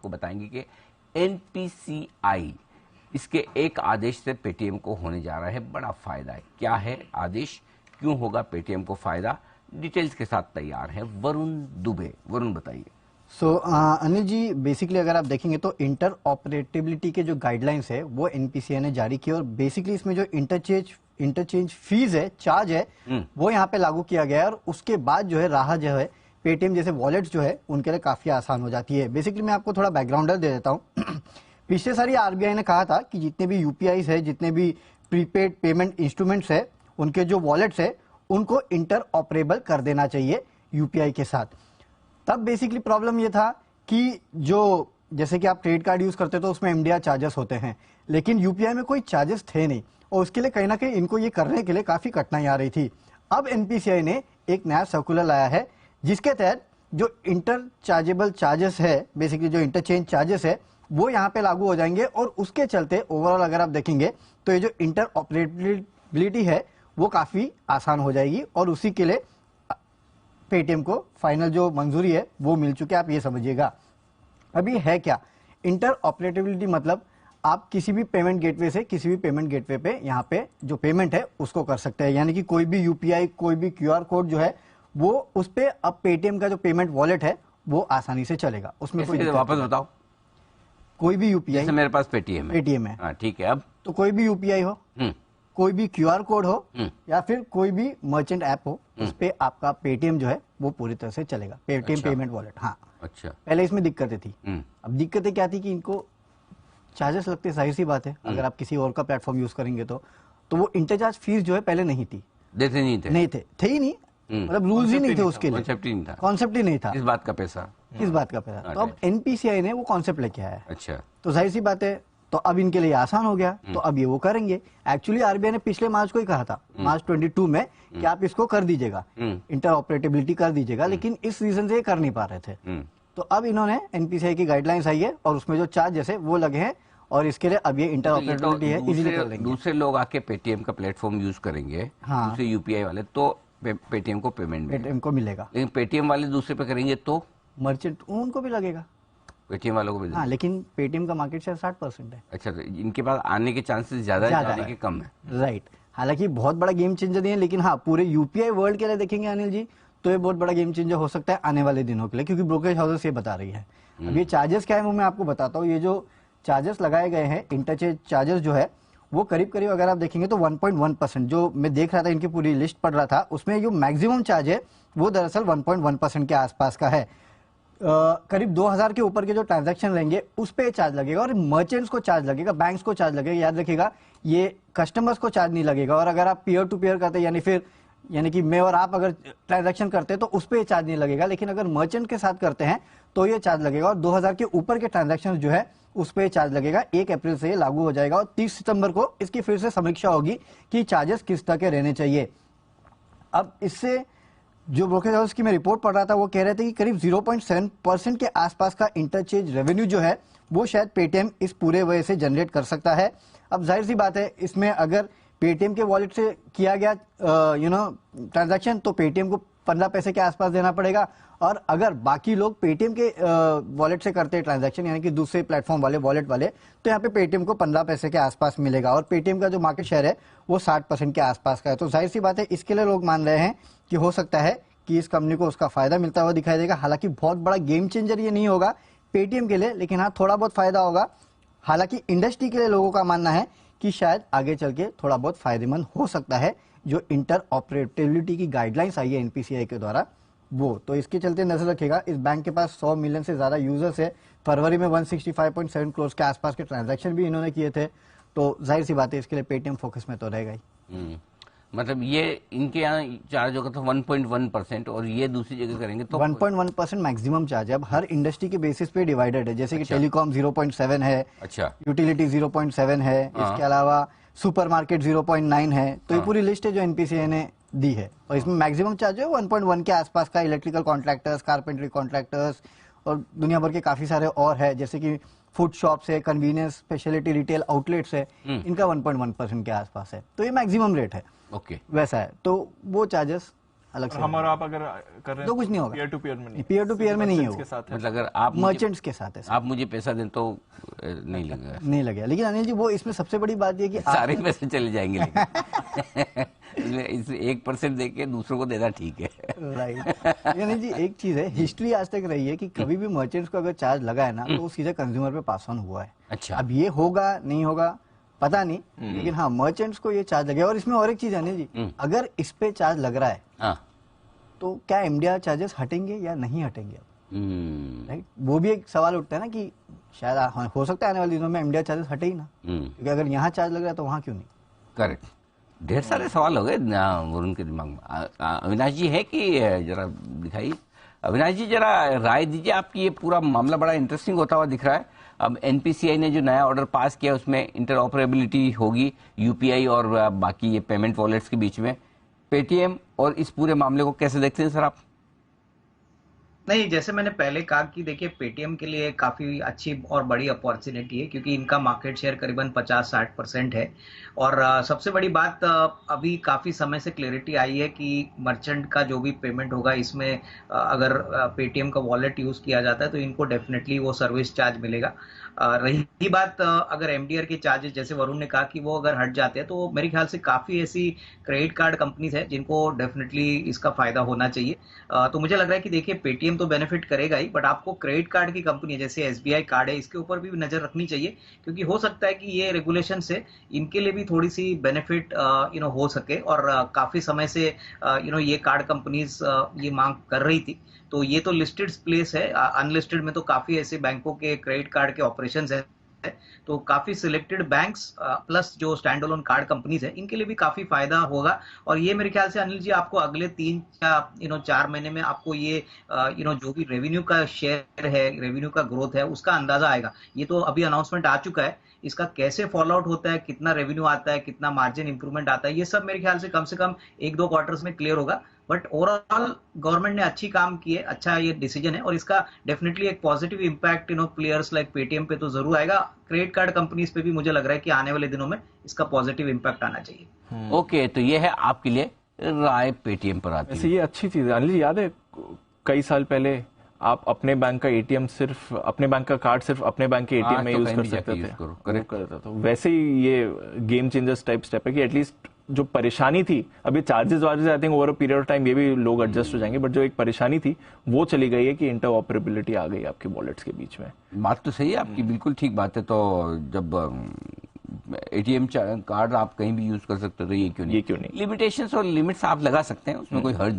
आपको बताएंगे कि एनपीसीआई इसके एक आदेश से पेटीएम को होने जा रहा है बड़ा फायदा है। क्या है आदेश, क्यों होगा पेटीएम को फायदा, डिटेल्स के साथ तैयार है वरुण दुबे। वरुण बताइए। अनिल जी, बेसिकली अगर आप देखेंगे तो इंटर ऑपरेटेबिलिटी के जो गाइडलाइंस है वो एनपीसीआई ने जारी की और बेसिकली इसमें जो इंटरचेंज फीस है, चार्ज है, वो यहाँ पे लागू किया गया है और उसके बाद जो है राह जो है पेटीएम जैसे वॉलेट्स जो है उनके लिए काफी आसान हो जाती है। बेसिकली मैं आपको थोड़ा बैकग्राउंडर दे देता हूँ। पिछले साल आरबीआई ने कहा था कि जितने भी यूपीआई है, जितने भी प्रीपेड पेमेंट इंस्ट्रूमेंट्स है, उनके जो वॉलेट्स है उनको इंटर ऑपरेबल कर देना चाहिए यूपीआई के साथ। तब बेसिकली प्रॉब्लम ये था कि जो जैसे कि आप क्रेडिट कार्ड यूज करते तो उसमें एमडीआर चार्जेस होते हैं, लेकिन यूपीआई में कोई चार्जेस थे नहीं और उसके लिए कहीं ना कहीं इनको ये करने के लिए काफी कठिनाई आ रही थी। अब एनपीसीआई ने एक नया सर्कुलर लाया है जिसके तहत जो इंटर चार्जेबल चार्जेस है, बेसिकली जो इंटरचेंज चार्जेस है, वो यहाँ पे लागू हो जाएंगे और उसके चलते ओवरऑल अगर आप देखेंगे तो ये जो इंटर ऑपरेबिलिटी है वो काफी आसान हो जाएगी और उसी के लिए पेटीएम को फाइनल जो मंजूरी है वो मिल चुकी है। आप ये समझिएगा। अभी है क्या इंटर ऑपरेटेबिलिटी, मतलब आप किसी भी पेमेंट गेटवे से किसी भी पेमेंट गेटवे पे यहाँ पे जो पेमेंट है उसको कर सकते हैं, यानी कि कोई भी यूपीआई, कोई भी क्यूआर कोड जो है वो उस पे अब पेटीएम का जो पेमेंट वॉलेट है वो आसानी से चलेगा। उसमें कोई वापस बताओ। कोई भी यूपीआई, जैसे मेरे पास पेटीएम है, ठीक है, अब तो कोई भी यूपीआई हो, कोई भी क्यूआर कोड हो या फिर कोई भी मर्चेंट ऐप हो, उस पे आपका पेटीएम जो है वो पूरी तरह से चलेगा, पेटीएम पेमेंट वॉलेट। हाँ, अच्छा। पहले इसमें दिक्कतें थी। अब दिक्कतें क्या थी कि इनको चार्जेस लगते, जाहिर सी बात है, अगर आप किसी और का प्लेटफॉर्म यूज करेंगे तो वो इंटरचार्ज फीस जो है पहले नहीं थी, देते नहीं थे ही नहीं, मतलब रूल्स ही नहीं थे उसके लिए, कॉन्सेप्ट ही नहीं था। किस बात का पैसा, तो अब एनपीसीआई ने वो कॉन्सेप्ट लेके आया है। अच्छा, तो जाहिर सी बात है, तो अब इनके लिए आसान हो गया, तो अब ये वो करेंगे। एक्चुअली आरबीआई ने पिछले मार्च को ही कहा था, मार्च 22 में, कि आप इसको कर दीजिएगा, इंटर ऑपरेटेबिलिटी कर दीजिएगा, लेकिन इस रीजन से ये कर नहीं पा रहे थे। तो अब इन्होंने एनपीसीआई की गाइडलाइंस आई है और उसमें जो चार्जेस है वो लगे हैं और इसके लिए अब ये इंटर ऑपरेटेबिलिटी है, इजीली कर लेंगे। दूसरे लोग आके पेटीएम का प्लेटफॉर्म यूज करेंगे, हाँ, दूसरे यूपीआई वाले, तो पेटीएम को पेमेंट को मिलेगा, लेकिन पेटीएम वाले दूसरे पे करेंगे तो मर्चेंट उनको भी लगेगा, पेटीएम वालों को भी। हाँ, लेकिन पेटीएम का मार्केट शेयर 60% है। अच्छा, तो इनके पास आने के चांसेस ज्यादा है, जाने के कम है। राइट। हालांकि बहुत बड़ा गेम चेंजर नहीं है, लेकिन हाँ, पूरे यूपीआई वर्ल्ड के लिए देखेंगे अनिल जी, तो ये बहुत बड़ा गेम चेंजर हो सकता है आने वाले दिनों के लिए, क्योंकि ब्रोकरेज हाउसेस ये बता रही है। अब ये चार्जेस क्या है वो मैं आपको बताता हूँ। ये जो चार्जेस लगाए गए हैं, इंटरचेंज चार्जेस जो है वो करीब करीब अगर आप देखेंगे तो 1.1%, जो मैं देख रहा था, इनकी पूरी लिस्ट पढ़ रहा था, उसमें जो मैक्सिमम चार्ज है वो दरअसल 1.1% के आसपास का है। करीब 2000 के ऊपर के जो ट्रांजैक्शन रहेंगे उस पे चार्ज लगेगा और मर्चेंट्स को चार्ज लगेगा, बैंक्स को चार्ज लगेगा। याद रखिएगा, ये कस्टमर्स को चार्ज नहीं लगेगा। और अगर आप पीयर टू पीयर करते हैं, यानी कि मैं और आप अगर ट्रांजैक्शन करते हैं तो उस पर चार्ज नहीं लगेगा, लेकिन अगर मर्चेंट के साथ करते हैं तो ये चार्ज लगेगा। और 2000 के ऊपर के ट्रांजैक्शन जो है उस पर चार्ज लगेगा। 1 अप्रैल से ये लागू हो जाएगा और 30 सितंबर को इसकी फिर से समीक्षा होगी कि चार्जेस किस तरह के रहने चाहिए। अब इससे जो ब्रोकरेज हाउस की मैं रिपोर्ट पढ़ रहा था वो कह रहे थे कि करीब 0.7% के आसपास का इंटरचेंज रेवेन्यू जो है वो शायद पेटीएम इस पूरे वजह से जनरेट कर सकता है। अब जाहिर सी बात है, इसमें अगर पेटीएम के वॉलेट से किया गया ट्रांजैक्शन तो पेटीएम को 15 पैसे के आसपास देना पड़ेगा, और अगर बाकी लोग पेटीएम के वॉलेट से करते हैं ट्रांजैक्शन, यानी कि दूसरे प्लेटफॉर्म वाले वॉलेट वाले, तो यहाँ पे पेटीएम को 15 पैसे के आसपास मिलेगा। और पेटीएम का जो मार्केट शेयर है वो 60% के आसपास का है। तो जाहिर सी बात है, इसके लिए लोग मान रहे हैं कि हो सकता है कि इस कंपनी को उसका फायदा मिलता हुआ दिखाई देगा। हालांकि बहुत बड़ा गेम चेंजर ये नहीं होगा पेटीएम के लिए, लेकिन हाँ, थोड़ा बहुत फायदा होगा। हालांकि इंडस्ट्री के लिए लोगों का मानना है कि शायद आगे चल के थोड़ा बहुत फायदेमंद हो सकता है जो इंटर ऑपरेटेबिलिटी की गाइडलाइंस आई है एनपीसीआई के द्वारा वो। तो इसके चलते नजर रखेगा। इस बैंक के पास 100 मिलियन से ज्यादा यूजर्स है। फरवरी में 165.7 करोड़ के आसपास के ट्रांजैक्शन भी इन्होंने किए थे। तो जाहिर सी बात है, इसके लिए पेटीएम फोकस में तो रहेगा ही। मतलब ये इनके यहाँ चार्ज होगा तो 1.1% और ये दूसरी जगह करेंगे तो 1.1% मैक्सिमम चार्ज है। अब हर इंडस्ट्री के बेसिस पे डिवाइडेड है, जैसे कि टेलीकॉम 0.7 है, अच्छा, यूटिलिटी 0.7 है, इसके अलावा सुपरमार्केट 0.9 है। तो ये पूरी लिस्ट है जो एनपीसीआई ने दी है, और इसमें मैक्सिमम चार्ज है 1.1 के आसपास का। इलेक्ट्रिकल कॉन्ट्रैक्टर्स, कारपेंटरी कॉन्ट्रैक्टर्स और दुनिया भर के काफी सारे और है, जैसे कि फूड शॉप्स है, कन्वीनियंस, स्पेशलिटी रिटेल आउटलेट्स है, इनका 1.1% के आसपास है। तो ये मैक्सिमम रेट है, ओके, वैसा है। तो वो चार्जेस अलग से हम और आप अगर कर रहे हैं तो कुछ नहीं होगा, पीयर टू पीयर में नहीं, पीयर टू पीयर में नहीं के होगा, साथ है। मतलब अगर आप मर्चेंट्स के साथ है सर। आप मुझे पैसा दें तो नहीं लगेगा, नहीं लगेगा। लेकिन अनिल जी वो इसमें सबसे बड़ी बात ये कि सारे पैसे चले जाएंगे लेकिन इसमें इस 1% देके दूसरों को देना ठीक है। राइट। अनिल जी एक चीज है, हिस्ट्री आज तक रही है कि कभी भी मर्चेंट्स को अगर चार्ज लगा है ना तो वो सीधे कंज्यूमर पे पास ऑन हुआ है। अच्छा। अब ये होगा नहीं होगा पता नहीं, लेकिन हाँ मर्चेंट्स को ये चार्ज लगेगा। और इसमें और एक चीज है अनिल जी, अगर इस पे चार्ज लग रहा है हाँ। तो क्या एमडीआर चार्जेस हटेंगे या नहीं हटेंगे? राइट, वो भी एक सवाल उठता है ना कि शायद हो सकता है आने वाले दिनों में एमडीआर चार्जेस हटे ही ना, क्योंकि अगर यहाँ चार्ज लग रहा है तो वहाँ क्यों नहीं। करेक्ट। ढेर सारे सवाल हो गए वरुण के दिमाग में। अविनाश जी है कि जरा दिखाइए। अविनाश जी जरा राय दीजिए, आपकी ये पूरा मामला बड़ा इंटरेस्टिंग होता हुआ दिख रहा है। अब एनपीसीआई ने जो नया ऑर्डर पास किया उसमें इंटरऑपरेबिलिटी होगी यूपीआई और बाकी ये पेमेंट वॉलेट्स के बीच में। पेटीएम और इस पूरे मामले को कैसे देखते हैं सर आप? नहीं, जैसे मैंने पहले कहा कि देखिए पेटीएम के लिए काफी अच्छी और बड़ी अपॉर्चुनिटी है, क्योंकि इनका मार्केट शेयर करीबन 50-60% है। और सबसे बड़ी बात अभी काफी समय से क्लैरिटी आई है कि मर्चेंट का जो भी पेमेंट होगा इसमें अगर पेटीएम का वॉलेट यूज किया जाता है तो इनको डेफिनेटली वो सर्विस चार्ज मिलेगा। रही बात अगर एमडीआर के चार्जेस, जैसे वरुण ने कहा कि वो अगर हट जाते हैं तो मेरे ख्याल से काफी ऐसी क्रेडिट कार्ड कंपनीज है जिनको डेफिनेटली इसका फायदा होना चाहिए। तो मुझे लग रहा है कि देखिए पेटीएम तो बेनिफिट करेगा ही, बट आपको क्रेडिट कार्ड की कंपनी जैसे एसबीआई कार्ड है इसके ऊपर भी नजर रखनी चाहिए, क्योंकि हो सकता है कि ये रेगुलेशन से इनके लिए भी थोड़ी सी बेनिफिट हो सके। और काफी समय से ये कार्ड कंपनीज ये मांग कर रही थी। तो ये तो लिस्टेड प्लेस है, अनलिस्टेड में तो काफी ऐसे बैंकों के क्रेडिट कार्ड के ऑपरेशंस है। तो काफी सिलेक्टेड बैंक्स प्लस जो स्टैंड अलोन कार्ड कंपनीज है इनके लिए भी काफी फायदा होगा। और ये मेरे ख्याल से अनिल जी आपको अगले 3 या 4 महीने में आपको ये जो भी रेवेन्यू का शेयर है, रेवेन्यू का ग्रोथ है उसका अंदाजा आएगा। ये तो अभी अनाउंसमेंट आ चुका है, इसका कैसे फॉलो आउट होता है, कितना रेवेन्यू आता है, कितना मार्जिन इंप्रूवमेंट आता है, ये सब मेरे ख्याल से कम 1-2 क्वार्टर्स में क्लियर होगा। बट ओवरऑल गवर्नमेंट ने अच्छी काम की है, अच्छा ये डिसीजन है और इसका डेफिनेटली एक positive impact players like Paytm पे तो जरूर आएगा। क्रेडिट कार्ड कंपनीज पे भी मुझे लग रहा है कि आने वाले दिनों में इसका पॉजिटिव इंपैक्ट आना चाहिए। ओके, तो ये है आपके लिए राय पेटीएम पर आती है। ये अच्छी चीज है। अनिल जी याद है कई साल पहले आप अपने बैंक का एटीएम सिर्फ अपने बैंक का कार्ड सिर्फ अपने बैंक के एटीएम में यूज कर सकते थे, करेक्ट करता था। वैसे ही ये गेम चेंजर्स टाइप स्टेप है कि एटलीस्ट जो परेशानी थी, अभी चार्जेस वार्जेस I think over a period of time ये भी लोग एडजस्ट हो जाएंगे, बट जो एक परेशानी थी वो चली गई है कि इंटरऑपरेबिलिटी आ गई आपके वॉलेट्स के बीच में। बात तो सही है आपकी, बिल्कुल ठीक बात है। तो जब एटीएम कार्ड आप कहीं भी यूज कर सकते हो तो ये क्यों नहीं? ये क्यों नहीं? लिमिटेशंस और लिमिट्स आप लगा सकते हैं, उसमें कोई हर्ज